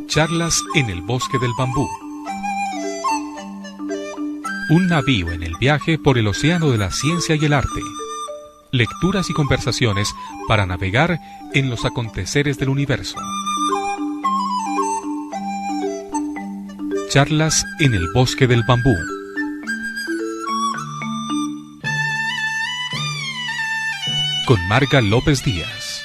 Charlas en el bosque del bambú. Un navío en el viaje por el océano de la ciencia y el arte. Lecturas y conversaciones para navegar en los aconteceres del universo. Charlas en el bosque del bambú. Con Marga López Díaz.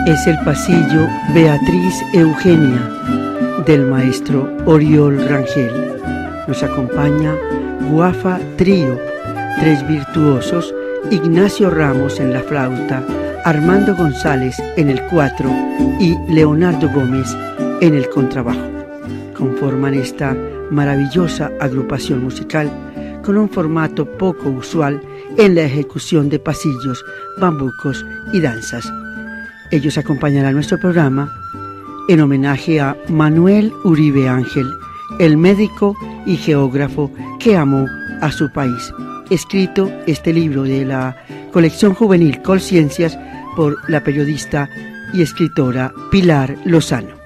Es el pasillo Beatriz Eugenia del maestro Oriol Rangel. Nos acompaña Guafa Trío, 3 virtuosos, Ignacio Ramos en la flauta, Armando González en el 4 y Leonardo Gómez en el contrabajo. Conforman esta maravillosa agrupación musical con un formato poco usual en la ejecución de pasillos, bambucos y danzas. Ellos acompañarán nuestro programa en homenaje a Manuel Uribe Ángel, el médico y geógrafo que amó a su país. Escrito este libro de la colección juvenil Colciencias por la periodista y escritora Pilar Lozano.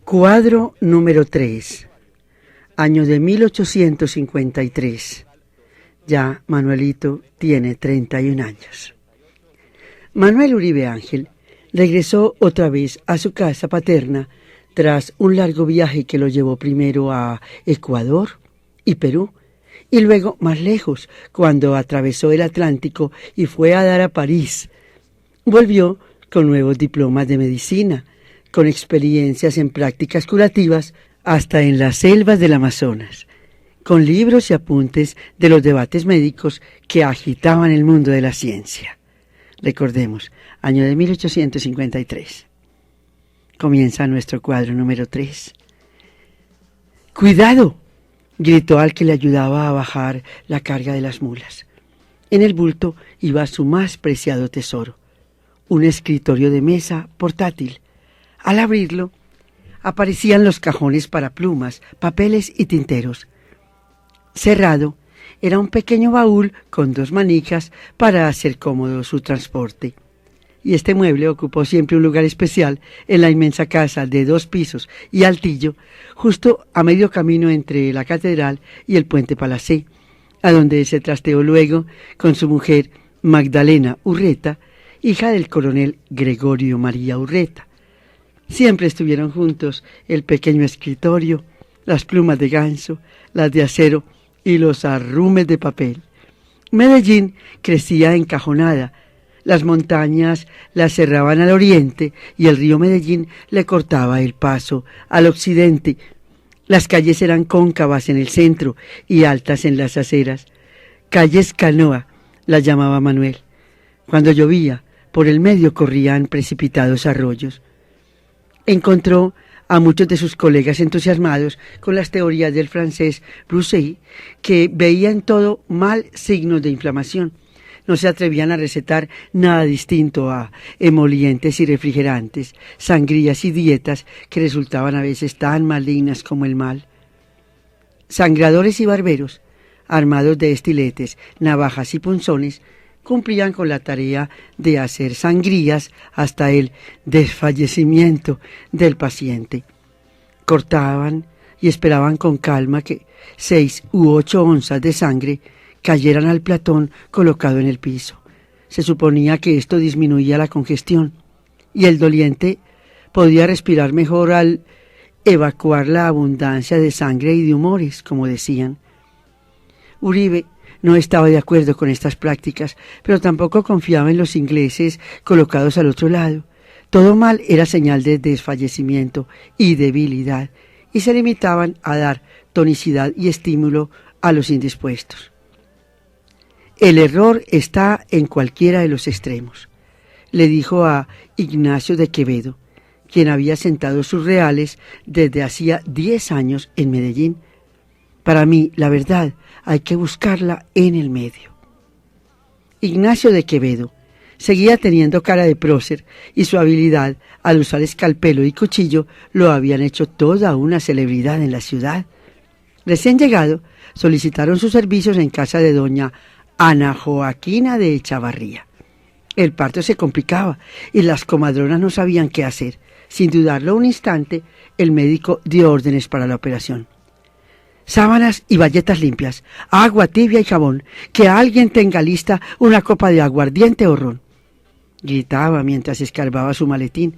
Cuadro número 3, año de 1853. Ya Manuelito tiene 31 años. Manuel Uribe Ángel regresó otra vez a su casa paterna tras un largo viaje que lo llevó primero a Ecuador y Perú, y luego más lejos, cuando atravesó el Atlántico y fue a dar a París. Volvió con nuevos diplomas de medicina, con experiencias en prácticas curativas hasta en las selvas del Amazonas, con libros y apuntes de los debates médicos que agitaban el mundo de la ciencia. Recordemos, año de 1853. Comienza nuestro cuadro número 3. ¡Cuidado!, gritó al que le ayudaba a bajar la carga de las mulas. En el bulto iba su más preciado tesoro, un escritorio de mesa portátil. Al abrirlo, aparecían los cajones para plumas, papeles y tinteros. Cerrado, era un pequeño baúl con 2 manijas para hacer cómodo su transporte. y este mueble ocupó siempre un lugar especial en la inmensa casa de 2 pisos y altillo, justo a medio camino entre la catedral y el puente Palacé, a donde se trasteó luego con su mujer Magdalena Urreta, hija del coronel Gregorio María Urreta. Siempre estuvieron juntos el pequeño escritorio, las plumas de ganso, las de acero y los arrumes de papel. Medellín crecía encajonada, las montañas la cerraban al oriente y el río Medellín le cortaba el paso al occidente. Las calles eran cóncavas en el centro y altas en las aceras. Calles canoa, las llamaba Manuel. Cuando llovía, por el medio corrían precipitados arroyos. Encontró a muchos de sus colegas entusiasmados con las teorías del francés Broussais, que veían todo mal signos de inflamación. No se atrevían a recetar nada distinto a emolientes y refrigerantes, sangrías y dietas que resultaban a veces tan malignas como el mal. Sangradores y barberos, armados de estiletes, navajas y punzones, cumplían con la tarea de hacer sangrías hasta el desfallecimiento del paciente. Cortaban y esperaban con calma que 6 u 8 onzas de sangre cayeran al platón colocado en el piso. Se suponía que esto disminuía la congestión y el doliente podía respirar mejor al evacuar la abundancia de sangre y de humores, como decían. Uribe no estaba de acuerdo con estas prácticas, pero tampoco confiaba en los ingleses colocados al otro lado. Todo mal era señal de desfallecimiento y debilidad, y se limitaban a dar tonicidad y estímulo a los indispuestos. El error está en cualquiera de los extremos, le dijo a Ignacio de Quevedo, quien había sentado sus reales desde hacía 10 años en Medellín. Para mí, la verdad, hay que buscarla en el medio. Ignacio de Quevedo seguía teniendo cara de prócer y su habilidad al usar escalpelo y cuchillo lo habían hecho toda una celebridad en la ciudad. Recién llegado, solicitaron sus servicios en casa de doña Ana Joaquina de Echavarría. El parto se complicaba y las comadronas no sabían qué hacer. Sin dudarlo un instante, el médico dio órdenes para la operación. Sábanas y bayetas limpias, agua tibia y jabón, que alguien tenga lista una copa de aguardiente o ron. Gritaba mientras escarbaba su maletín,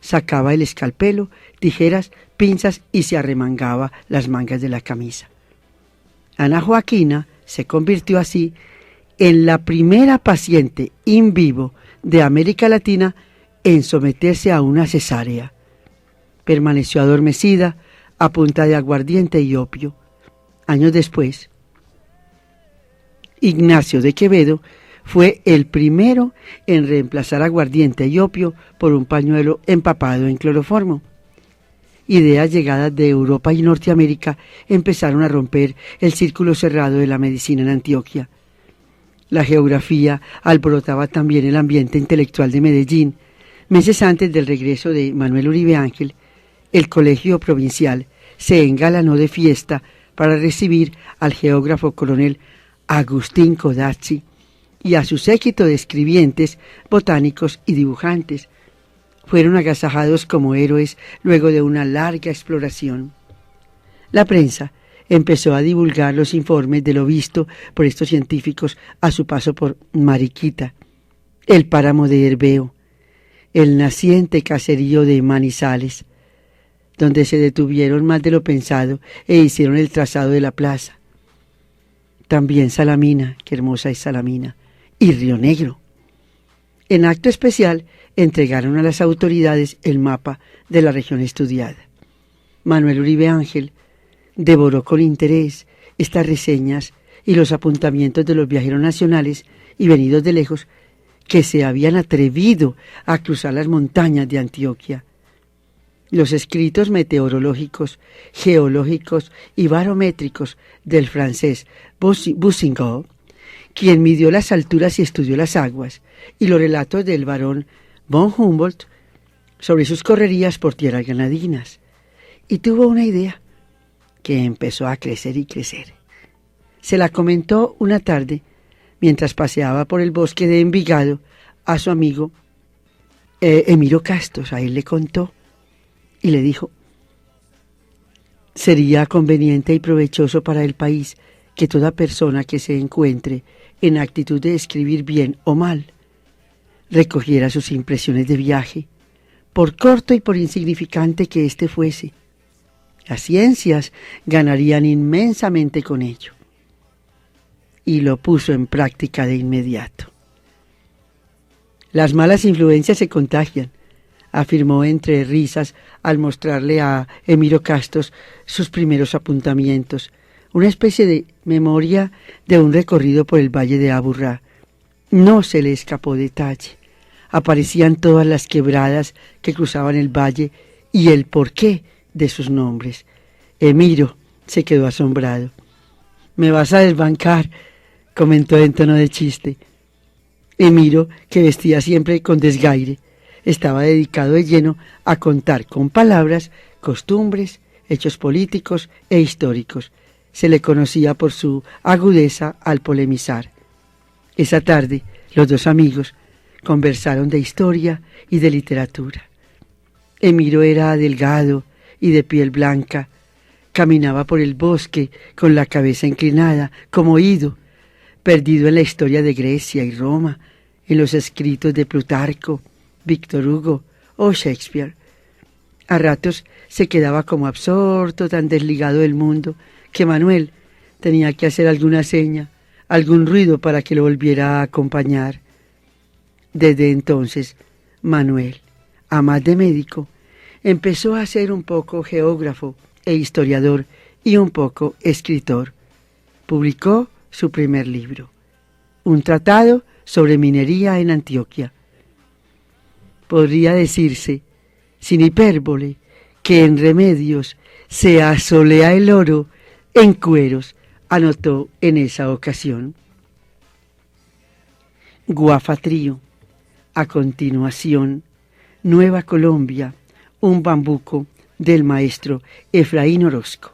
sacaba el escalpelo, tijeras, pinzas y se arremangaba las mangas de la camisa. Ana Joaquina se convirtió así en la primera paciente in vivo de América Latina en someterse a una cesárea. Permaneció adormecida a punta de aguardiente y opio. Años después, Ignacio de Quevedo fue el primero en reemplazar aguardiente y opio por un pañuelo empapado en cloroformo. Ideas llegadas de Europa y Norteamérica empezaron a romper el círculo cerrado de la medicina en Antioquia. La geografía alborotaba también el ambiente intelectual de Medellín. Meses antes del regreso de Manuel Uribe Ángel, el colegio provincial se engalanó de fiesta para recibir al geógrafo coronel Agustín Codazzi y a su séquito de escribientes, botánicos y dibujantes. Fueron agasajados como héroes luego de una larga exploración. La prensa empezó a divulgar los informes de lo visto por estos científicos a su paso por Mariquita, el páramo de Herbeo, el naciente caserío de Manizales, donde se detuvieron más de lo pensado e hicieron el trazado de la plaza. También Salamina, qué hermosa es Salamina, y Río Negro. En acto especial entregaron a las autoridades el mapa de la región estudiada. Manuel Uribe Ángel devoró con interés estas reseñas y los apuntamientos de los viajeros nacionales y venidos de lejos que se habían atrevido a cruzar las montañas de Antioquia. Los escritos meteorológicos, geológicos y barométricos del francés Bousingot, quien midió las alturas y estudió las aguas, y los relatos del barón von Humboldt sobre sus correrías por tierras granadinas. Y tuvo una idea que empezó a crecer y crecer. Se la comentó una tarde mientras paseaba por el bosque de Envigado a su amigo Emiro Castos a él le contó y le dijo: sería conveniente y provechoso para el país que toda persona que se encuentre en actitud de escribir bien o mal recogiera sus impresiones de viaje, por corto y por insignificante que éste fuese. Las ciencias ganarían inmensamente con ello. Y lo puso en práctica de inmediato. Las malas influencias se contagian, afirmó entre risas al mostrarle a Emiro Castos sus primeros apuntamientos, una especie de memoria de un recorrido por el valle de Aburrá. No se le escapó detalle. Aparecían todas las quebradas que cruzaban el valle y el porqué de sus nombres. Emiro se quedó asombrado. «Me vas a desbancar», comentó en tono de chiste. Emiro, que vestía siempre con desgaire, estaba dedicado de lleno a contar con palabras costumbres, hechos políticos e históricos. Se le conocía por su agudeza al polemizar. Esa tarde, los dos amigos conversaron de historia y de literatura. Emiro era delgado y de piel blanca. Caminaba por el bosque con la cabeza inclinada, como ido, perdido en la historia de Grecia y Roma, en los escritos de Plutarco, Víctor Hugo o Shakespeare. A ratos se quedaba como absorto, tan desligado del mundo, que Manuel tenía que hacer alguna seña, algún ruido para que lo volviera a acompañar. Desde entonces, Manuel, a más de médico, empezó a ser un poco geógrafo e historiador y un poco escritor. Publicó su primer libro, un tratado sobre minería en Antioquia. Podría decirse, sin hipérbole, que en Remedios se asolea el oro en cueros, anotó en esa ocasión. Guafa Trío. A continuación, Nueva Colombia, un bambuco del maestro Efraín Orozco.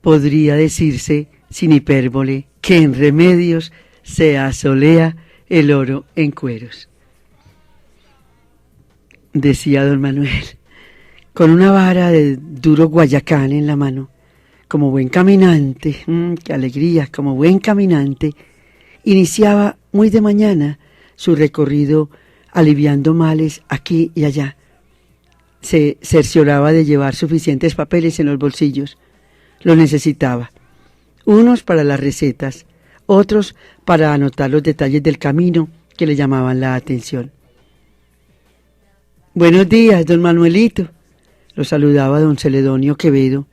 Podría decirse, sin hipérbole, que en Remedios se asolea el oro en cueros. Decía don Manuel, con una vara de duro guayacán en la mano, como buen caminante, qué alegría, como buen caminante, iniciaba muy de mañana su recorrido aliviando males aquí y allá. Se cercioraba de llevar suficientes papeles en los bolsillos. Lo necesitaba, unos para las recetas, otros para anotar los detalles del camino que le llamaban la atención. «Buenos días, don Manuelito», lo saludaba don Celedonio Quevedo.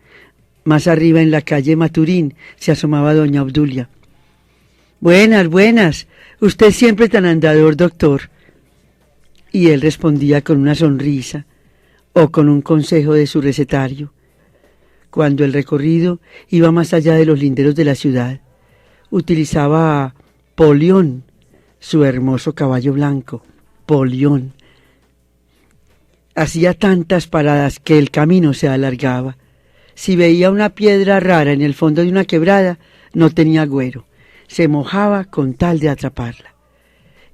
Más arriba en la calle Maturín se asomaba doña Obdulia. «Buenas, buenas, Usted siempre tan andador, doctor. Y él respondía con una sonrisa o con un consejo de su recetario. Cuando el recorrido iba más allá de los linderos de la ciudad, utilizaba a Polión, su hermoso caballo blanco, Polión. Hacía tantas paradas que el camino se alargaba. Si veía una piedra rara en el fondo de una quebrada, no tenía agüero. Se mojaba con tal de atraparla.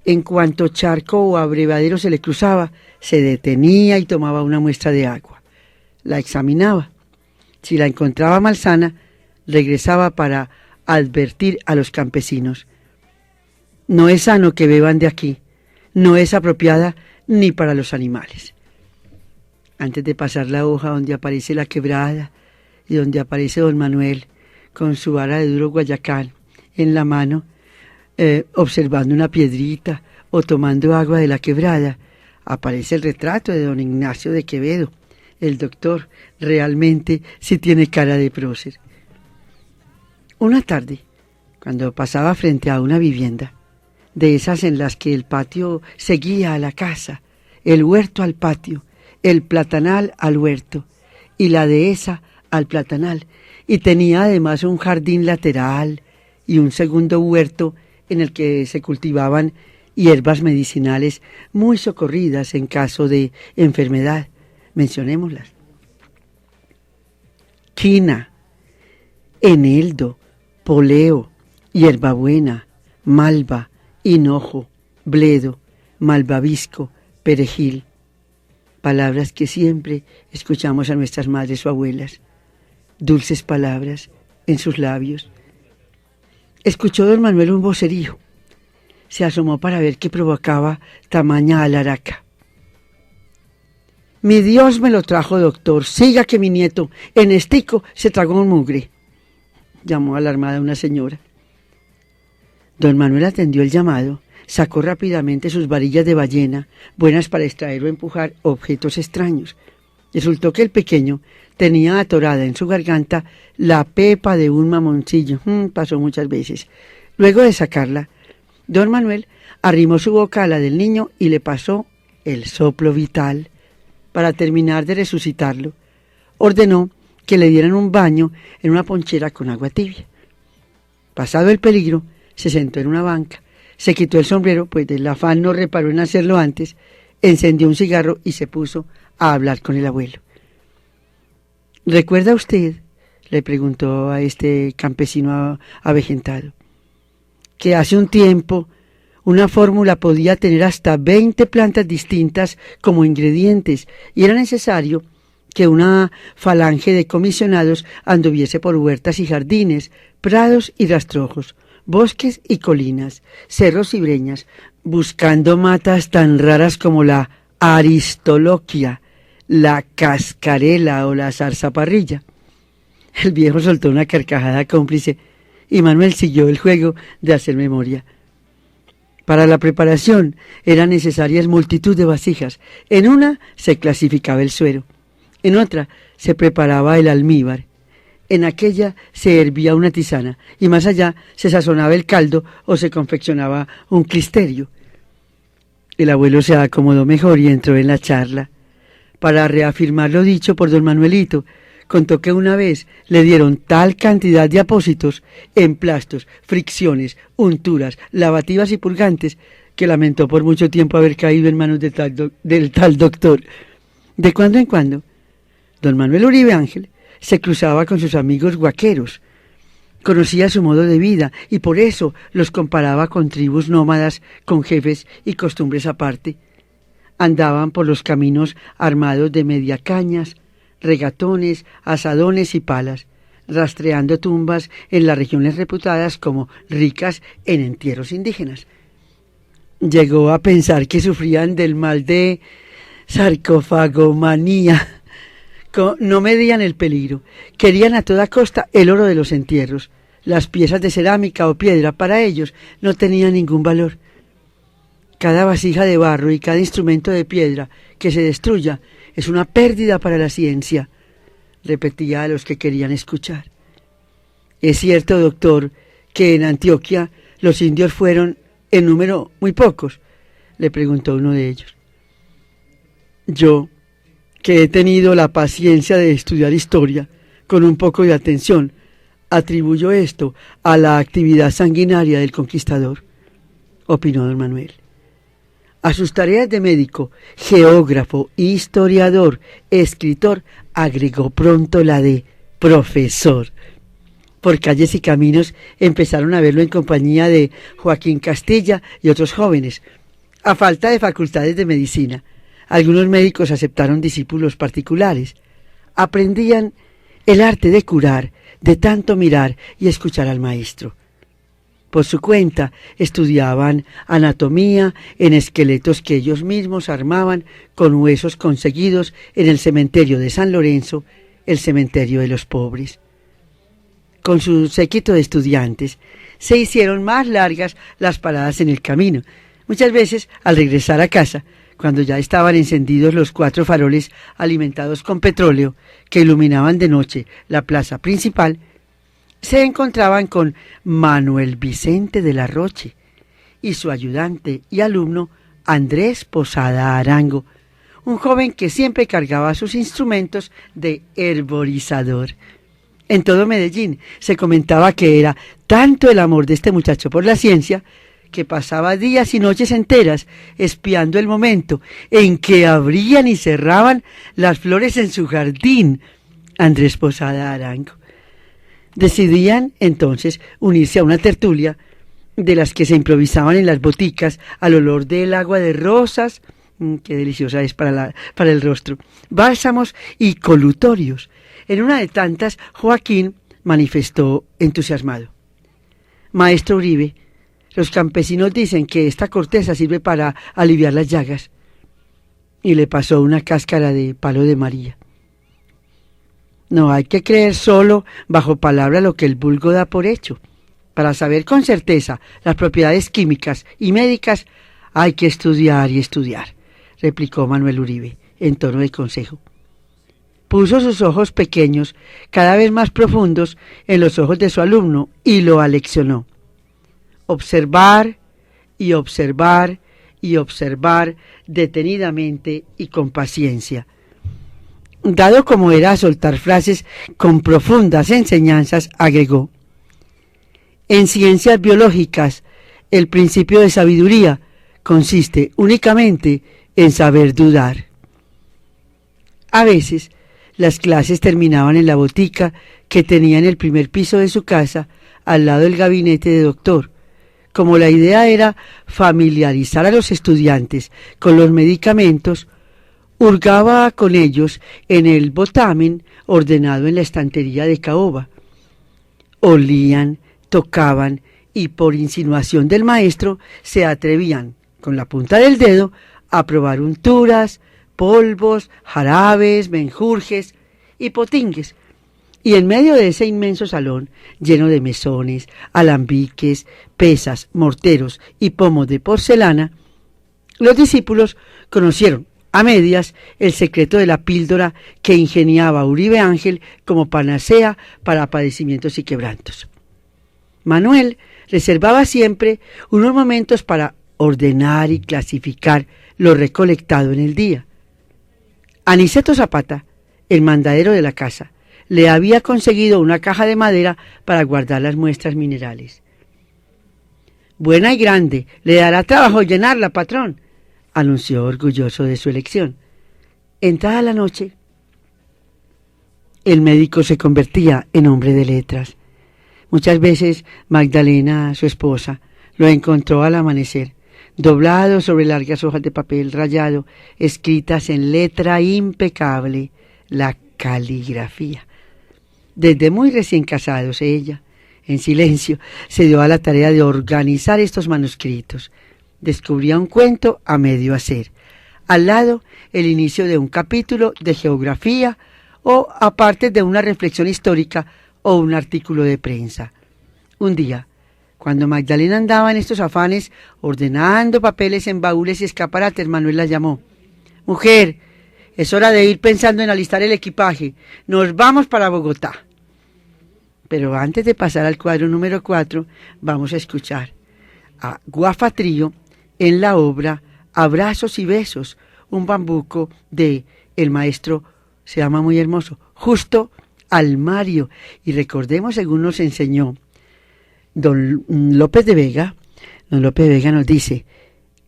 En cuanto charco o abrevadero se le cruzaba, se detenía y tomaba una muestra de agua. La examinaba. Si la encontraba malsana, regresaba para advertir a los campesinos. No es sano que beban de aquí, no es apropiada ni para los animales. Antes de pasar la hoja donde aparece la quebrada y donde aparece don Manuel con su vara de duro guayacán en la mano, observando una piedrita o tomando agua de la quebrada, aparece el retrato de don Ignacio de Quevedo. El doctor realmente sí tiene cara de prócer. Una tarde, cuando pasaba frente a una vivienda, de esas en las que el patio seguía a la casa, el huerto al patio, el platanal al huerto y la dehesa al platanal, y tenía además un jardín lateral y un segundo huerto en el que se cultivaban hierbas medicinales muy socorridas en caso de enfermedad. Mencionémoslas: quina, eneldo, poleo, hierbabuena, malva, hinojo, bledo, malvavisco, perejil. Palabras que siempre escuchamos a nuestras madres o abuelas. Dulces palabras en sus labios. Escuchó don Manuel un vocerío. Se asomó para ver qué provocaba tamaña alaraca. Mi Dios me lo trajo, doctor. Siga que mi nieto, en estico, se tragó un mugre, llamó alarmada una señora. Don Manuel atendió el llamado, sacó rápidamente sus varillas de ballena, buenas para extraer o empujar objetos extraños. Resultó que el pequeño tenía atorada en su garganta la pepa de un mamoncillo. Pasó muchas veces. Luego de sacarla, don Manuel arrimó su boca a la del niño y le pasó el soplo vital. Para terminar de resucitarlo, ordenó que le dieran un baño en una ponchera con agua tibia. Pasado el peligro, se sentó en una banca, se quitó el sombrero, pues del afán no reparó en hacerlo antes, encendió un cigarro y se puso a hablar con el abuelo. ¿Recuerda usted?, le preguntó a este campesino avejentado, que hace un tiempo una fórmula podía tener hasta 20 plantas distintas como ingredientes y era necesario que una falange de comisionados anduviese por huertas y jardines, prados y rastrojos, bosques y colinas, cerros y breñas, buscando matas tan raras como la aristoloquia, la cascarela o la zarzaparrilla? El viejo soltó una carcajada cómplice y Manuel siguió el juego de hacer memoria. Para la preparación eran necesarias multitud de vasijas. En una se clasificaba el suero, en otra se preparaba el almíbar, en aquella se hervía una tisana y más allá se sazonaba el caldo o se confeccionaba un clisterio. El abuelo se acomodó mejor y entró en la charla. Para reafirmar lo dicho por don Manuelito, contó que una vez le dieron tal cantidad de apósitos, emplastos, fricciones, unturas, lavativas y purgantes, que lamentó por mucho tiempo haber caído en manos del tal doctor. De cuando en cuando, don Manuel Uribe Ángel se cruzaba con sus amigos guaqueros. Conocía su modo de vida y por eso los comparaba con tribus nómadas, con jefes y costumbres aparte. Andaban por los caminos armados de mediacañas, regatones, asadones y palas, rastreando tumbas en las regiones reputadas como ricas en entierros indígenas. Llegó a pensar que sufrían del mal de sarcofagomanía. No medían el peligro, querían a toda costa el oro de los entierros. Las piezas de cerámica o piedra para ellos no tenían ningún valor. Cada vasija de barro y cada instrumento de piedra que se destruya es una pérdida para la ciencia, repetía a los que querían escuchar. Es cierto, doctor, que en Antioquia los indios fueron En número muy pocos, le preguntó uno de ellos. Yo, que he tenido la paciencia de estudiar historia con un poco de atención, atribuyo esto a la actividad sanguinaria del conquistador, opinó don Manuel. A sus tareas de médico, geógrafo, historiador, escritor, agregó pronto la de profesor. Por calles y caminos empezaron a verlo en compañía de Joaquín Castilla y otros jóvenes. A falta de facultades de medicina, algunos médicos aceptaron discípulos particulares. Aprendían el arte de curar, de tanto mirar y escuchar al maestro. Por su cuenta, estudiaban anatomía en esqueletos que ellos mismos armaban con huesos conseguidos en el cementerio de San Lorenzo, el cementerio de los pobres. Con su séquito de estudiantes, se hicieron más largas las paradas en el camino. Muchas veces, al regresar a casa, cuando ya estaban encendidos los 4 faroles alimentados con petróleo que iluminaban de noche la plaza principal, se encontraban con Manuel Vicente de la Roche y su ayudante y alumno Andrés Posada Arango, un joven que siempre cargaba sus instrumentos de herborizador. En todo Medellín se comentaba que era tanto el amor de este muchacho por la ciencia que pasaba días y noches enteras espiando el momento en que abrían y cerraban las flores en su jardín. Andrés Posada Arango. Decidían entonces unirse a una tertulia de las que se improvisaban en las boticas al olor del agua de rosas, qué deliciosa es para el rostro, bálsamos y colutorios. En una de tantas, Joaquín manifestó entusiasmado: Maestro Uribe, los campesinos dicen que esta corteza sirve para aliviar las llagas. Y le pasó una cáscara de palo de María. No hay que creer solo bajo palabra lo que el vulgo da por hecho. Para saber con certeza las propiedades químicas y médicas hay que estudiar y estudiar, replicó Manuel Uribe en tono de consejo. Puso sus ojos pequeños, cada vez más profundos, en los ojos de su alumno y lo aleccionó. Observar y observar y observar detenidamente y con paciencia. Dado como era a soltar frases con profundas enseñanzas, agregó: en ciencias biológicas, el principio de sabiduría consiste únicamente en saber dudar. A veces, las clases terminaban en la botica que tenía en el primer piso de su casa, al lado del gabinete de doctor. Como la idea era familiarizar a los estudiantes con los medicamentos, hurgaba con ellos en el botamen ordenado en la estantería de caoba. Olían, tocaban y por insinuación del maestro se atrevían, con la punta del dedo, a probar unturas, polvos, jarabes, menjurjes y potingues. Y en medio de ese inmenso salón, lleno de mesones, alambiques, pesas, morteros y pomos de porcelana, los discípulos conocieron a medias el secreto de la píldora que ingeniaba Uribe Ángel como panacea para padecimientos y quebrantos. Manuel reservaba siempre unos momentos para ordenar y clasificar lo recolectado en el día. Aniceto Zapata, el mandadero de la casa, le había conseguido una caja de madera para guardar las muestras minerales. Buena y grande, le dará trabajo llenarla, patrón, anunció orgulloso de su elección. Entrada la noche, el médico se convertía en hombre de letras. Muchas veces Magdalena, su esposa, lo encontró al amanecer, doblado sobre largas hojas de papel rayado, escritas en letra impecable, la caligrafía. Desde muy recién casados, ella, en silencio, se dio a la tarea de organizar estos manuscritos. Descubría un cuento a medio hacer. Al lado, el inicio de un capítulo de geografía o aparte de una reflexión histórica o un artículo de prensa. Un día, cuando Magdalena andaba en estos afanes, ordenando papeles en baúles y escaparates, Manuel la llamó. Mujer, es hora de ir pensando en alistar el equipaje. Nos vamos para Bogotá. Pero antes de pasar al cuadro número 4, vamos a escuchar a Guafa Trío en la obra Abrazos y Besos, un bambuco de el maestro, se llama muy hermoso, Justo Almario. Y recordemos, según nos enseñó don Lope de Vega nos dice,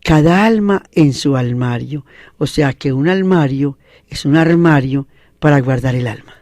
cada alma en su armario. O sea que un armario es un armario para guardar el alma.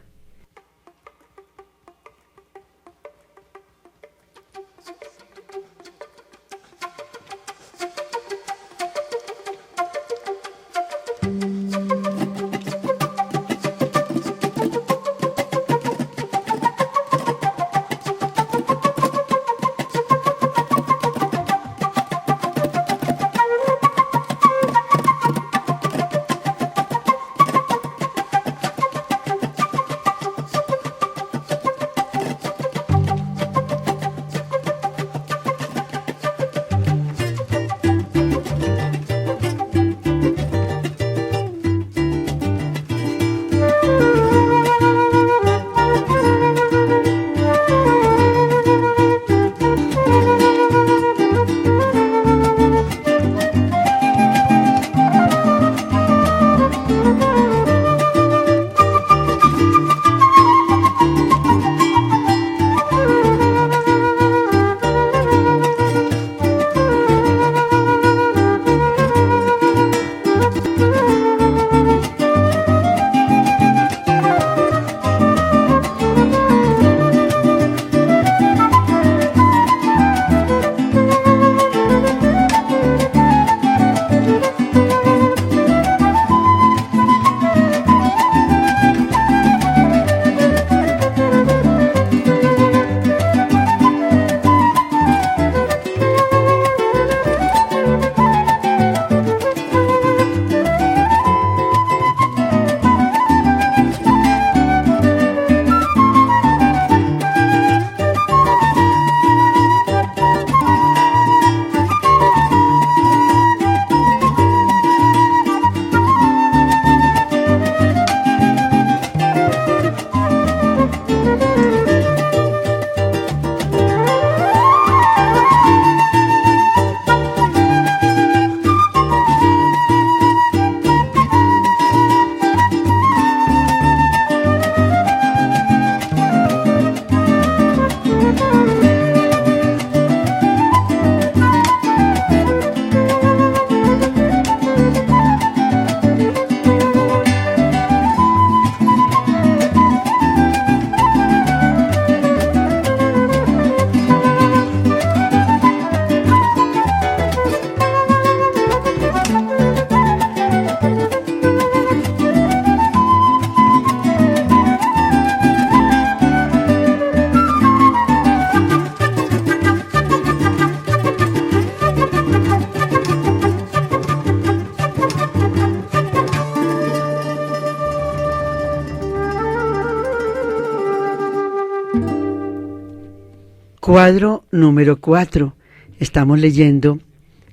Cuadro número 4. Estamos leyendo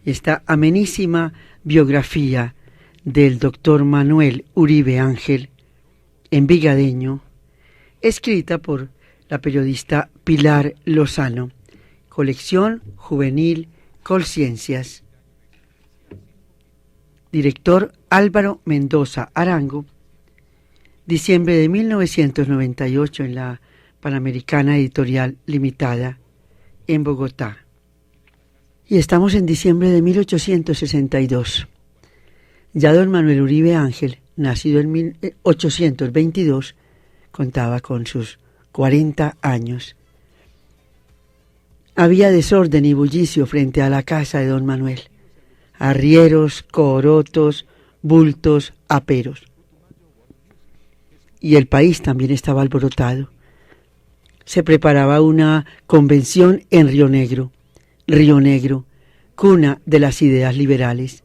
esta amenísima biografía del doctor Manuel Uribe Ángel, envigadeño, escrita por la periodista Pilar Lozano, colección juvenil Colciencias. Director Álvaro Mendoza Arango, diciembre de 1998 en la Panamericana Editorial Limitada, en Bogotá. Y estamos en diciembre de 1862. Ya don Manuel Uribe Ángel, nacido en 1822, contaba con sus 40 años. Había desorden y bullicio frente a la casa de don Manuel. Arrieros, corotos, bultos, aperos. Y el país también estaba alborotado. Se preparaba una convención en Río Negro, cuna de las ideas liberales.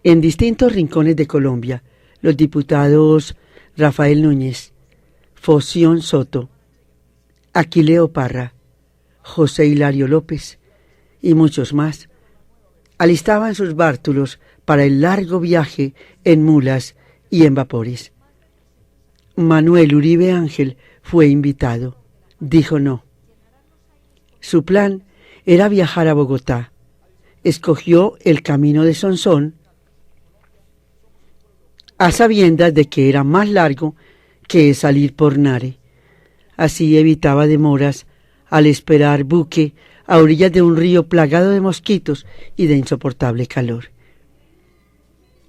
En distintos rincones de Colombia, los diputados Rafael Núñez, Foción Soto, Aquileo Parra, José Hilario López y muchos más alistaban sus bártulos para el largo viaje en mulas y en vapores. Manuel Uribe Ángel fue invitado. Dijo no. Su plan era viajar a Bogotá. Escogió el camino de Sonsón, a sabiendas de que era más largo que salir por Nare. Así evitaba demoras al esperar buque a orillas de un río plagado de mosquitos y de insoportable calor.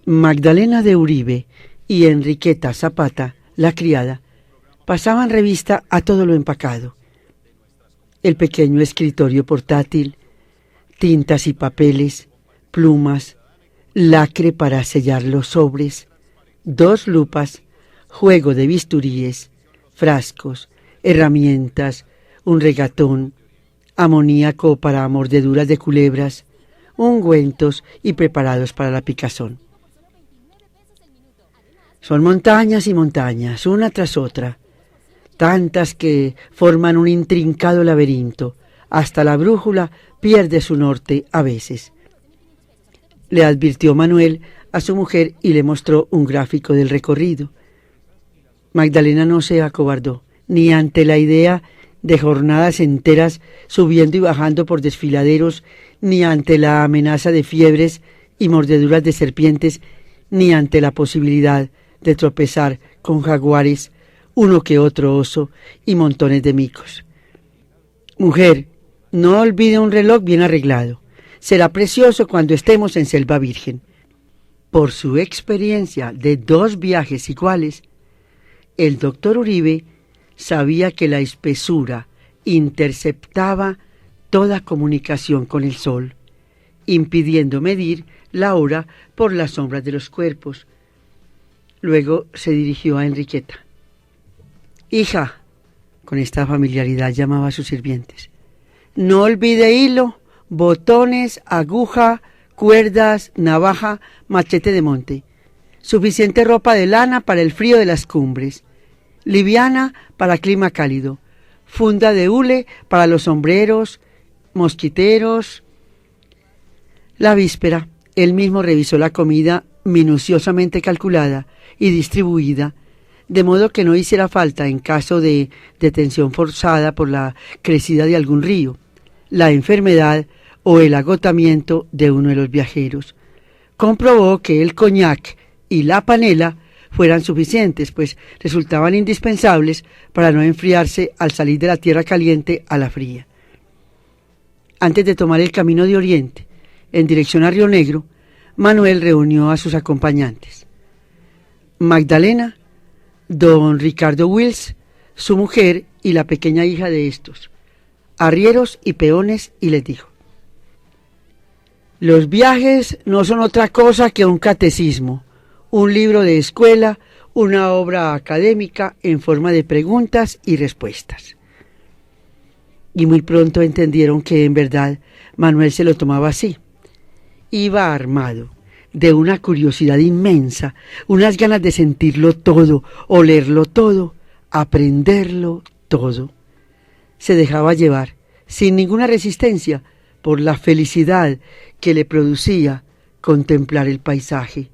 Magdalena de Uribe y Enriqueta Zapata, la criada, pasaban revista a todo lo empacado. El pequeño escritorio portátil, tintas y papeles, plumas, lacre para sellar los sobres, 2 lupas, juego de bisturíes, frascos, herramientas, un regatón, amoníaco para mordeduras de culebras, ungüentos y preparados para la picazón. Son montañas y montañas, una tras otra, tantas que forman un intrincado laberinto. Hasta la brújula pierde su norte a veces. Le advirtió Manuel a su mujer y le mostró un gráfico del recorrido. Magdalena no se acobardó, ni ante la idea de jornadas enteras subiendo y bajando por desfiladeros, ni ante la amenaza de fiebres y mordeduras de serpientes, ni ante la posibilidad de tropezar con jaguares, uno que otro oso y montones de micos. Mujer, no olvide un reloj bien arreglado. Será precioso cuando estemos en Selva Virgen. Por su experiencia de 2 viajes iguales, el doctor Uribe sabía que la espesura interceptaba toda comunicación con el sol, impidiendo medir la hora por las sombras de los cuerpos. Luego se dirigió a Enriqueta. Hija, con esta familiaridad llamaba a sus sirvientes, no olvide hilo, botones, aguja, cuerdas, navaja, machete de monte. Suficiente ropa de lana para el frío de las cumbres, liviana para clima cálido, funda de hule para los sombreros, mosquiteros. La víspera, él mismo revisó la comida minuciosamente calculada y distribuida, de modo que no hiciera falta en caso de detención forzada por la crecida de algún río, la enfermedad o el agotamiento de uno de los viajeros. Comprobó que el coñac y la panela fueran suficientes, pues resultaban indispensables para no enfriarse al salir de la tierra caliente a la fría. Antes de tomar el camino de Oriente, en dirección a Río Negro, Manuel reunió a sus acompañantes. Magdalena, don Ricardo Wills, su mujer y la pequeña hija de estos, arrieros y peones, y les dijo: los viajes no son otra cosa que un catecismo, un libro de escuela, una obra académica en forma de preguntas y respuestas. Y muy pronto entendieron que en verdad Manuel se lo tomaba así. Iba armado de una curiosidad inmensa, unas ganas de sentirlo todo, olerlo todo, aprenderlo todo. Se dejaba llevar, sin ninguna resistencia, por la felicidad que le producía contemplar el paisaje.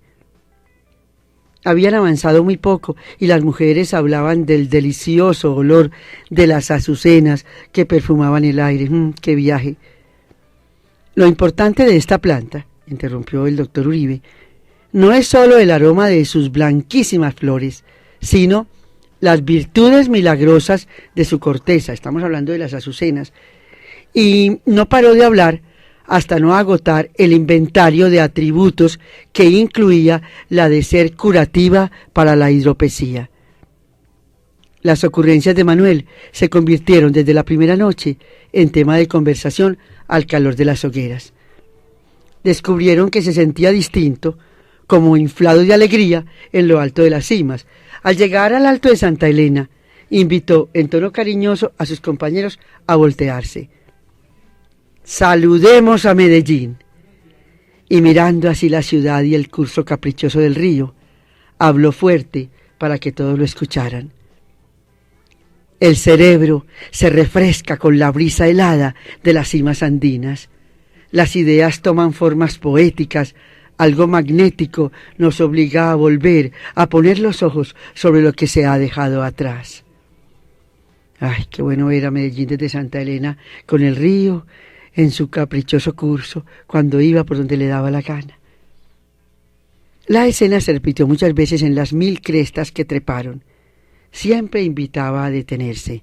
Habían avanzado muy poco y las mujeres hablaban del delicioso olor de las azucenas que perfumaban el aire. ¡Qué viaje! Lo importante de esta planta, interrumpió el doctor Uribe, no es solo el aroma de sus blanquísimas flores, sino las virtudes milagrosas de su corteza. Estamos hablando de las azucenas. Y no paró de hablar hasta no agotar el inventario de atributos que incluía la de ser curativa para la hidropesía. Las ocurrencias de Manuel se convirtieron desde la primera noche en tema de conversación al calor de las hogueras. Descubrieron que se sentía distinto, como inflado de alegría, en lo alto de las cimas. Al llegar al alto de Santa Elena, invitó en tono cariñoso a sus compañeros a voltearse. Saludemos a Medellín. Y mirando así la ciudad y el curso caprichoso del río, habló fuerte para que todos lo escucharan. El cerebro se refresca con la brisa helada de las cimas andinas. Las ideas toman formas poéticas, algo magnético nos obliga a volver, a poner los ojos sobre lo que se ha dejado atrás. Ay, qué bueno ver a Medellín desde Santa Elena, con el río, en su caprichoso curso cuando iba por donde le daba la gana. La escena se repitió muchas veces en las 1000 crestas que treparon. Siempre invitaba a detenerse,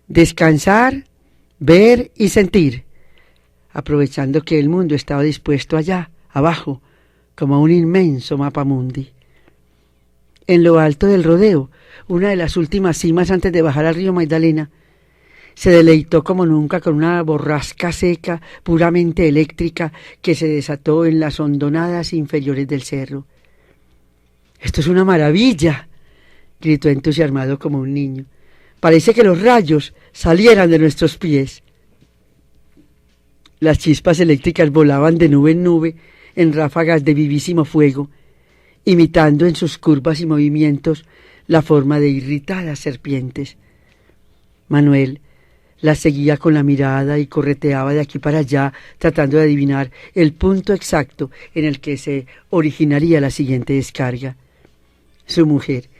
descansar, ver y sentir, aprovechando que el mundo estaba dispuesto allá, abajo, como un inmenso mapamundi. En lo alto del rodeo, una de las últimas cimas antes de bajar al río Magdalena, se deleitó como nunca con una borrasca seca, puramente eléctrica, que se desató en las hondonadas inferiores del cerro. «¡Esto es una maravilla!», gritó entusiasmado como un niño. «Parece que los rayos salieran de nuestros pies». Las chispas eléctricas volaban de nube en nube en ráfagas de vivísimo fuego, imitando en sus curvas y movimientos la forma de irritadas serpientes. Manuel las seguía con la mirada y correteaba de aquí para allá, tratando de adivinar el punto exacto en el que se originaría la siguiente descarga. Su mujer,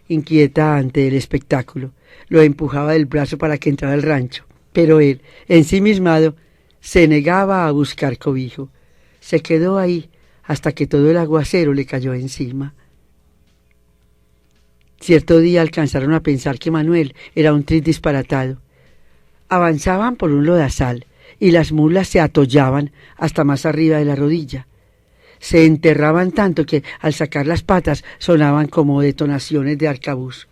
inquieta ante el espectáculo, lo empujaba del brazo para que entrara al rancho, pero él, ensimismado, se negaba a buscar cobijo. Se quedó ahí hasta que todo el aguacero le cayó encima. Cierto día alcanzaron a pensar que Manuel era un tris disparatado. Avanzaban por un lodazal y las mulas se atollaban hasta más arriba de la rodilla. Se enterraban tanto que al sacar las patas sonaban como detonaciones de arcabuz.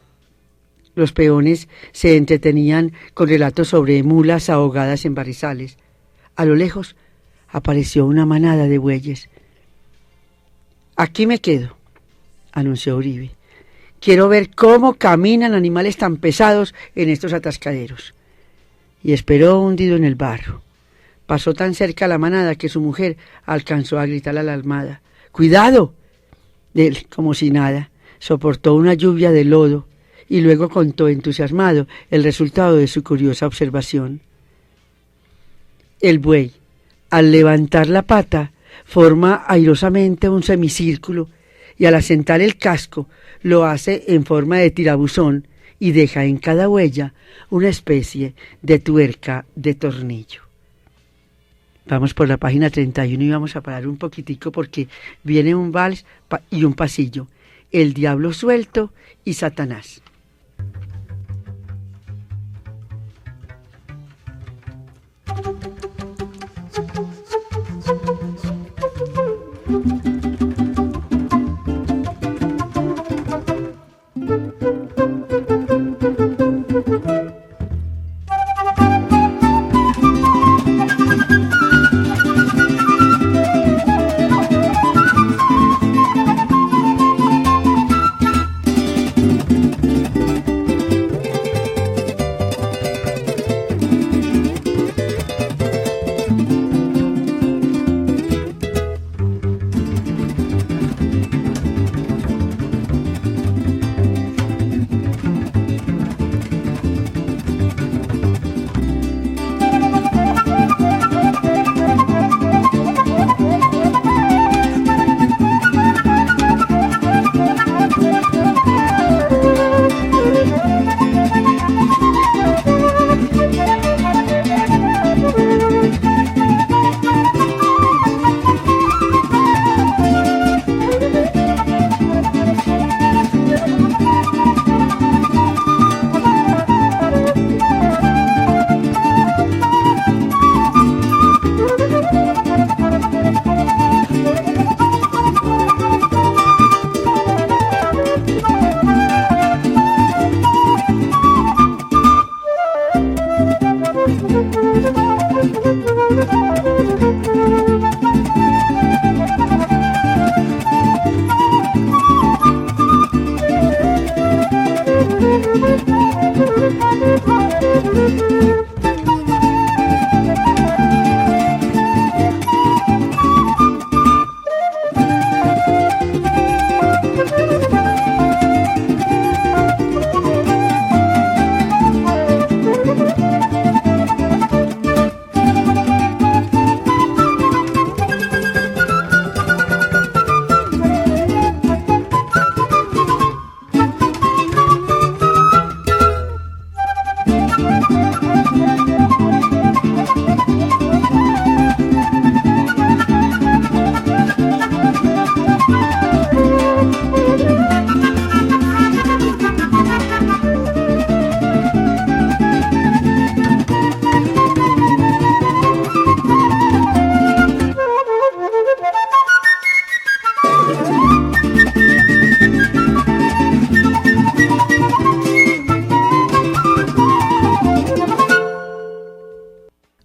Los peones se entretenían con relatos sobre mulas ahogadas en barrizales. A lo lejos apareció una manada de bueyes. «Aquí me quedo», anunció Uribe. «Quiero ver cómo caminan animales tan pesados en estos atascaderos». Y esperó hundido en el barro. Pasó tan cerca a la manada que su mujer alcanzó a gritarle alarmada: «¡Cuidado!». Él, como si nada, soportó una lluvia de lodo y luego contó entusiasmado el resultado de su curiosa observación. El buey, al levantar la pata, forma airosamente un semicírculo y al asentar el casco lo hace en forma de tirabuzón y deja en cada huella una especie de tuerca de tornillo. Vamos por la página 31 y vamos a parar un poquitico porque viene un vals y un pasillo. El diablo suelto y Satanás.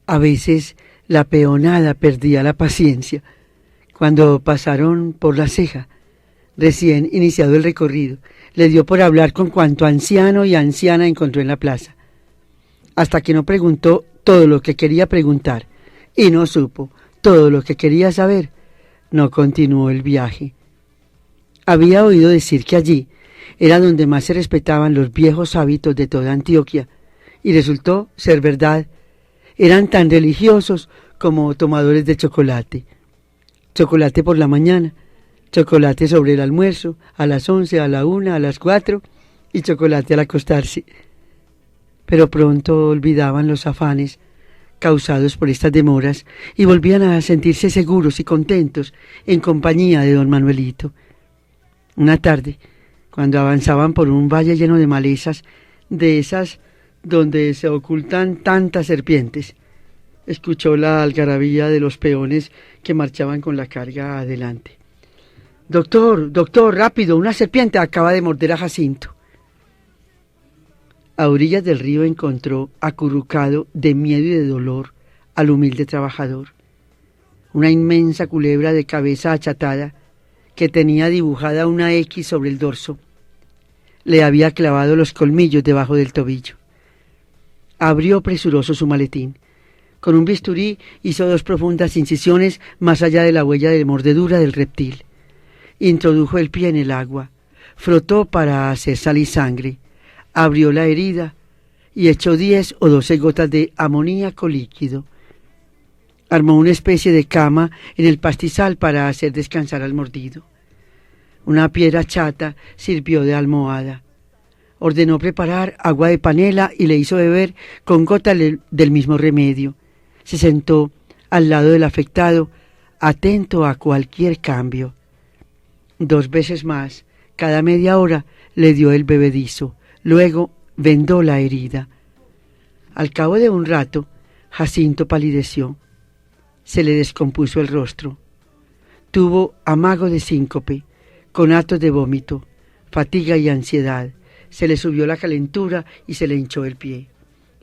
A veces la peonada perdía la paciencia. Cuando pasaron por La Ceja, recién iniciado el recorrido, le dio por hablar con cuanto anciano y anciana encontró en la plaza, hasta que no preguntó todo lo que quería preguntar y no supo todo lo que quería saber, no continuó el viaje. Había oído decir que allí era donde más se respetaban los viejos hábitos de toda Antioquia, y resultó ser verdad. Eran tan religiosos como tomadores de chocolate. Chocolate por la mañana, chocolate sobre el almuerzo, a las 11, a la 1, a las 4, y chocolate al acostarse. Pero pronto olvidaban los afanes causados por estas demoras y volvían a sentirse seguros y contentos en compañía de don Manuelito. Una tarde, cuando avanzaban por un valle lleno de malezas, de esas donde se ocultan tantas serpientes, escuchó la algarabía de los peones que marchaban con la carga adelante. «Doctor, doctor, rápido, una serpiente acaba de morder a Jacinto». A orillas del río encontró, acurrucado de miedo y de dolor, al humilde trabajador. Una inmensa culebra de cabeza achatada, que tenía dibujada una X sobre el dorso. Le había clavado los colmillos debajo del tobillo. Abrió presuroso su maletín. Con un bisturí hizo 2 profundas incisiones más allá de la huella de mordedura del reptil. Introdujo el pie en el agua, frotó para hacer salir sangre, abrió la herida y echó 10 o 12 gotas de amoníaco líquido. Armó una especie de cama en el pastizal para hacer descansar al mordido. Una piedra chata sirvió de almohada. Ordenó preparar agua de panela y le hizo beber con gotas del mismo remedio. Se sentó al lado del afectado, atento a cualquier cambio. 2 veces más, cada media hora, le dio el bebedizo. Luego vendó la herida. Al cabo de un rato, Jacinto palideció. Se le descompuso el rostro. Tuvo amago de síncope, conatos de vómito, fatiga y ansiedad. Se le subió la calentura y se le hinchó el pie.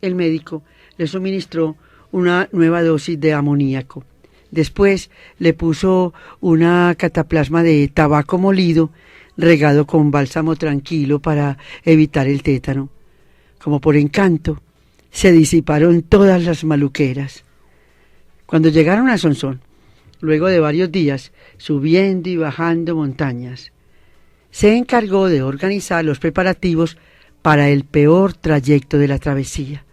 El médico le suministró una nueva dosis de amoníaco. Después le puso una cataplasma de tabaco molido regado con bálsamo tranquilo para evitar el tétano. Como por encanto, se disiparon todas las maluqueras. Cuando llegaron a Sonsón, luego de varios días subiendo y bajando montañas, se encargó de organizar los preparativos para el peor trayecto de la travesía.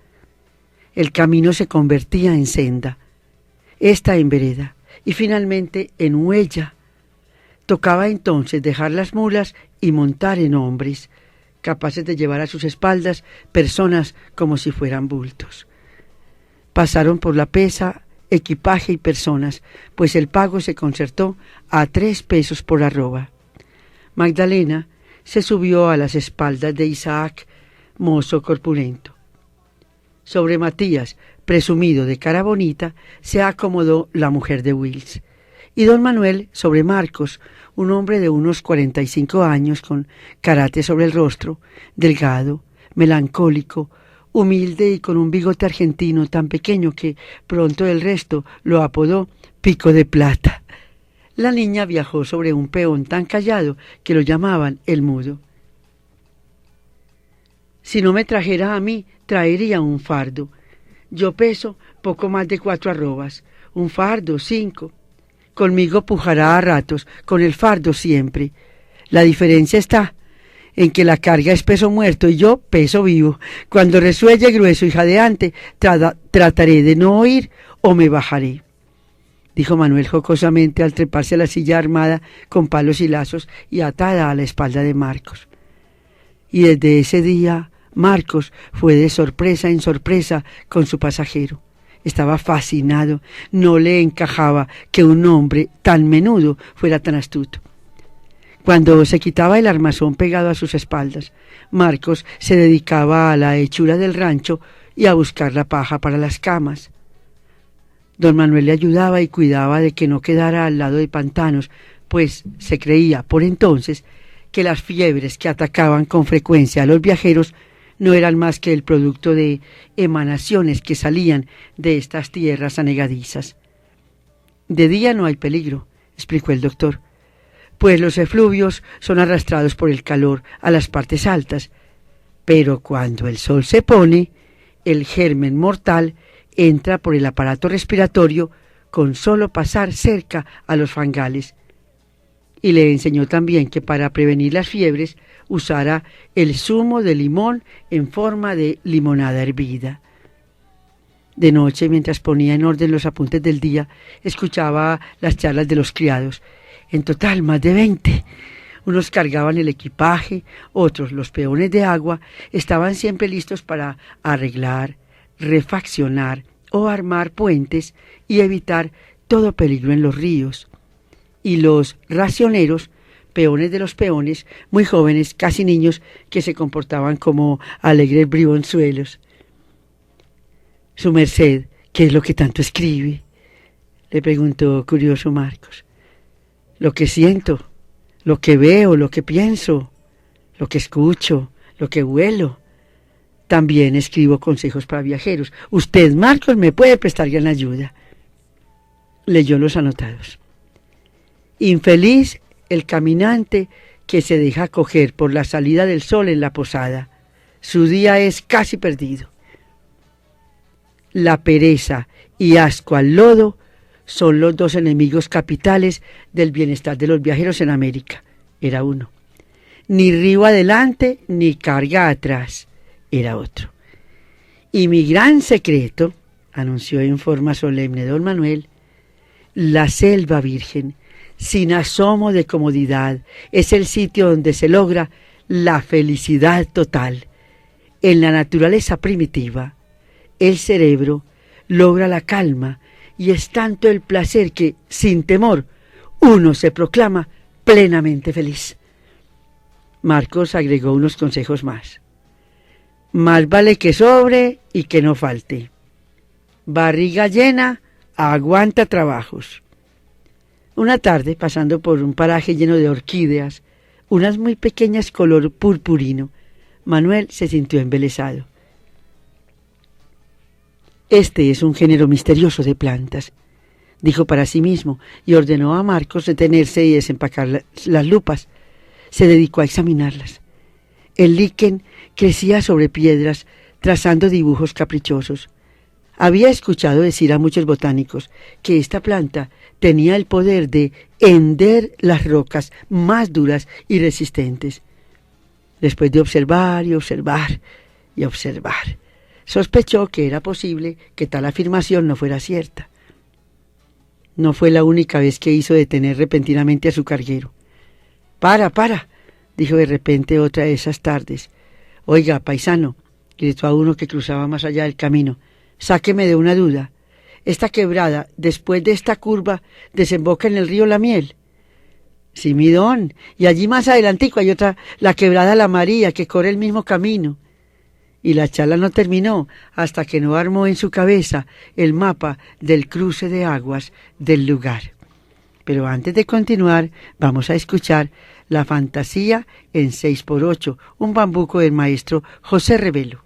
El camino se convertía en senda, esta en vereda y finalmente en huella. Tocaba entonces dejar las mulas y montar en hombres, capaces de llevar a sus espaldas personas como si fueran bultos. Pasaron por la pesa, equipaje y personas, pues el pago se concertó a 3 pesos por arroba. Magdalena se subió a las espaldas de Isaac, mozo corpulento. Sobre Matías, presumido de cara bonita, se acomodó la mujer de Wills, y don Manuel sobre Marcos, un hombre de unos 45 años con carate sobre el rostro, delgado, melancólico, humilde y con un bigote argentino tan pequeño que pronto el resto lo apodó Pico de Plata. La niña viajó sobre un peón tan callado que lo llamaban el mudo. Si no me trajera a mí, traería un fardo. Yo peso poco más de 4 arrobas, un fardo 5. Conmigo pujará a ratos, con el fardo siempre. La diferencia está en que la carga es peso muerto y yo peso vivo. Cuando resuelle grueso y jadeante, trataré de no oír o me bajaré, dijo Manuel jocosamente al treparse a la silla armada con palos y lazos y atada a la espalda de Marcos. Y desde ese día Marcos fue de sorpresa en sorpresa con su pasajero. Estaba fascinado, no le encajaba que un hombre tan menudo fuera tan astuto. Cuando se quitaba el armazón pegado a sus espaldas, Marcos se dedicaba a la hechura del rancho y a buscar la paja para las camas. Don Manuel le ayudaba y cuidaba de que no quedara al lado de pantanos, pues se creía por entonces que las fiebres que atacaban con frecuencia a los viajeros no eran más que el producto de emanaciones que salían de estas tierras anegadizas. De día no hay peligro, explicó el doctor, pues los efluvios son arrastrados por el calor a las partes altas, pero cuando el sol se pone, el germen mortal entra por el aparato respiratorio con solo pasar cerca a los fangales. Y le enseñó también que para prevenir las fiebres usara el zumo de limón en forma de limonada hervida. De noche, mientras ponía en orden los apuntes del día, escuchaba las charlas de los criados. En total, más de 20. Unos cargaban el equipaje, otros, los peones de agua, estaban siempre listos para arreglar, refaccionar o armar puentes y evitar todo peligro en los ríos. Y los racioneros, peones de los peones, muy jóvenes, casi niños, que se comportaban como alegres bribonzuelos. Su merced, ¿qué es lo que tanto escribe?, le preguntó curioso Marcos. Lo que siento, lo que veo, lo que pienso, lo que escucho, lo que huelo. También escribo consejos para viajeros. Usted, Marcos, me puede prestar gran ayuda. Leyó los anotados. Infeliz el caminante que se deja coger por la salida del sol en la posada. Su día es casi perdido. La pereza y asco al lodo son los dos enemigos capitales del bienestar de los viajeros en América. Era uno. Ni río adelante ni carga atrás. Era otro. Y mi gran secreto, anunció en forma solemne don Manuel, la selva virgen, sin asomo de comodidad, es el sitio donde se logra la felicidad total. En la naturaleza primitiva, el cerebro logra la calma y es tanto el placer que, sin temor, uno se proclama plenamente feliz. Marcos agregó unos consejos más. Más vale que sobre y que no falte. Barriga llena aguanta trabajos. Una tarde, pasando por un paraje lleno de orquídeas, unas muy pequeñas color purpurino, Manuel se sintió embelesado. Este es un género misterioso de plantas, dijo para sí mismo, y ordenó a Marcos detenerse y desempacar las lupas. Se dedicó a examinarlas. El liquen crecía sobre piedras, trazando dibujos caprichosos. Había escuchado decir a muchos botánicos que esta planta tenía el poder de hender las rocas más duras y resistentes. Después de observar y observar y observar, sospechó que era posible que tal afirmación no fuera cierta. No fue la única vez que hizo detener repentinamente a su carguero. ¡Para, para!, dijo de repente otra de esas tardes. «Oiga, paisano», gritó a uno que cruzaba más allá del camino, «sáqueme de una duda. Esta quebrada, después de esta curva, desemboca en el río La Miel». «Sí, mi don, y allí más adelantico hay otra, la quebrada La María, que corre el mismo camino». Y la charla no terminó hasta que no armó en su cabeza el mapa del cruce de aguas del lugar. Pero antes de continuar, vamos a escuchar La fantasía en 6x8, un bambuco del maestro José Revelo.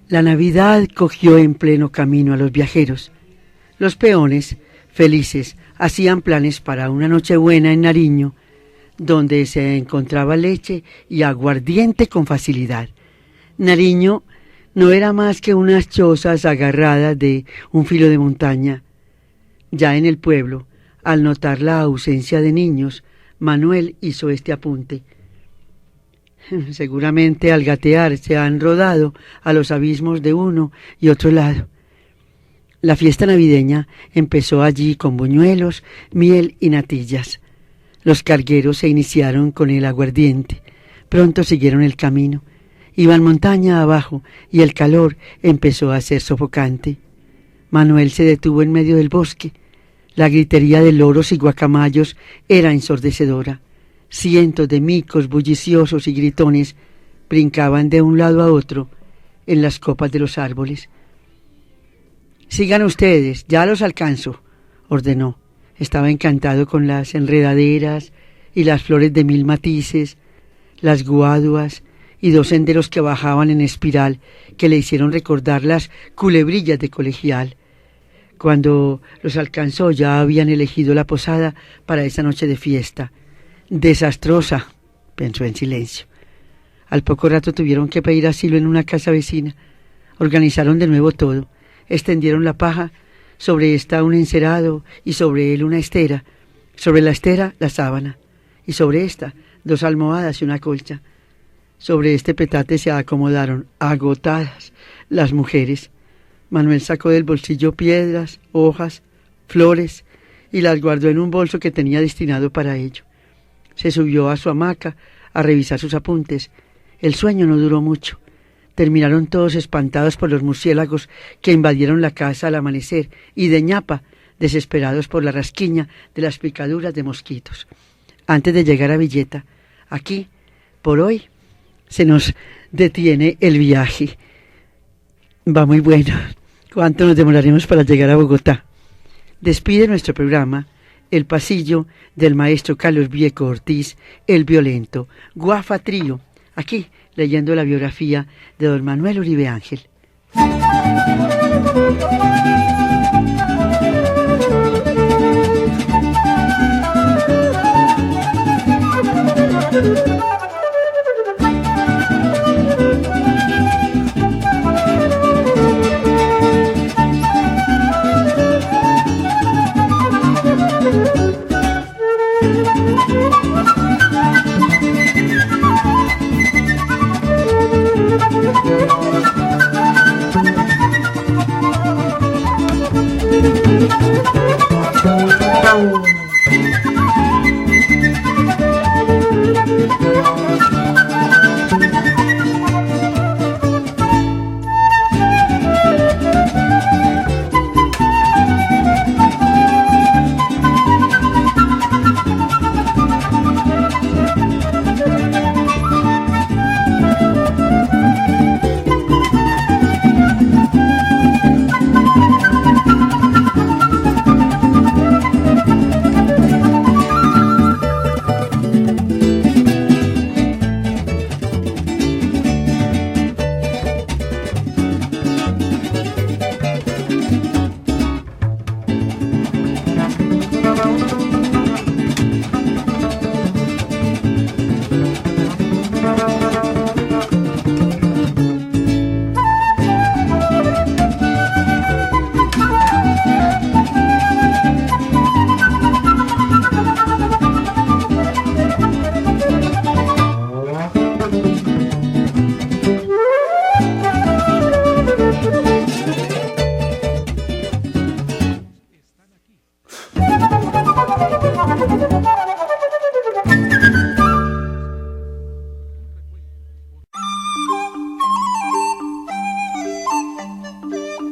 La Navidad cogió en pleno camino a los viajeros. Los peones, felices, hacían planes para una Nochebuena en Nariño, donde se encontraba leche y aguardiente con facilidad. Nariño no era más que unas chozas agarradas de un filo de montaña. Ya en el pueblo, al notar la ausencia de niños, Manuel hizo este apunte: seguramente al gatear se han rodado a los abismos de uno y otro lado. La fiesta navideña empezó allí con buñuelos, miel y natillas. Los cargueros se iniciaron con el aguardiente. Pronto siguieron el camino. Iban montaña abajo y el calor empezó a ser sofocante. Manuel se detuvo en medio del bosque. La gritería de loros y guacamayos era ensordecedora. Cientos de micos bulliciosos y gritones brincaban de un lado a otro en las copas de los árboles. «Sigan ustedes, ya los alcanzo», ordenó. Estaba encantado con las enredaderas y las flores de mil matices, las guaduas y 2 senderos que bajaban en espiral que le hicieron recordar las culebrillas de colegial. Cuando los alcanzó ya habían elegido la posada para esa noche de fiesta. «Desastrosa», pensó en silencio. Al poco rato tuvieron que pedir asilo en una casa vecina. Organizaron de nuevo todo. Extendieron la paja, sobre esta un encerado y sobre él una estera, sobre la estera la sábana y sobre esta 2 almohadas y una colcha. Sobre este petate se acomodaron, agotadas, las mujeres. Manuel sacó del bolsillo piedras, hojas, flores y las guardó en un bolso que tenía destinado para ello. Se subió a su hamaca a revisar sus apuntes. El sueño no duró mucho. Terminaron todos espantados por los murciélagos que invadieron la casa al amanecer y de ñapa, desesperados por la rasquiña de las picaduras de mosquitos. Antes de llegar a Villeta, aquí, por hoy, se nos detiene el viaje. Va muy bueno. ¿Cuánto nos demoraremos para llegar a Bogotá? Despide nuestro programa el pasillo del maestro Carlos Vieco Ortiz, el violento, Guafa Trío, aquí leyendo la biografía de don Manuel Uribe Ángel.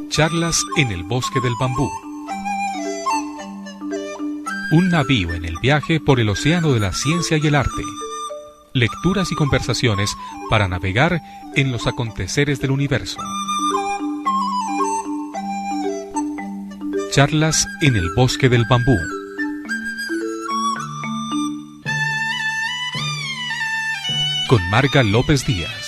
Charlas en el bosque del bambú. Un navío en el viaje por el océano de la ciencia y el arte. Lecturas y conversaciones para navegar en los aconteceres del universo. Charlas en el bosque del bambú. Con Marga López Díaz.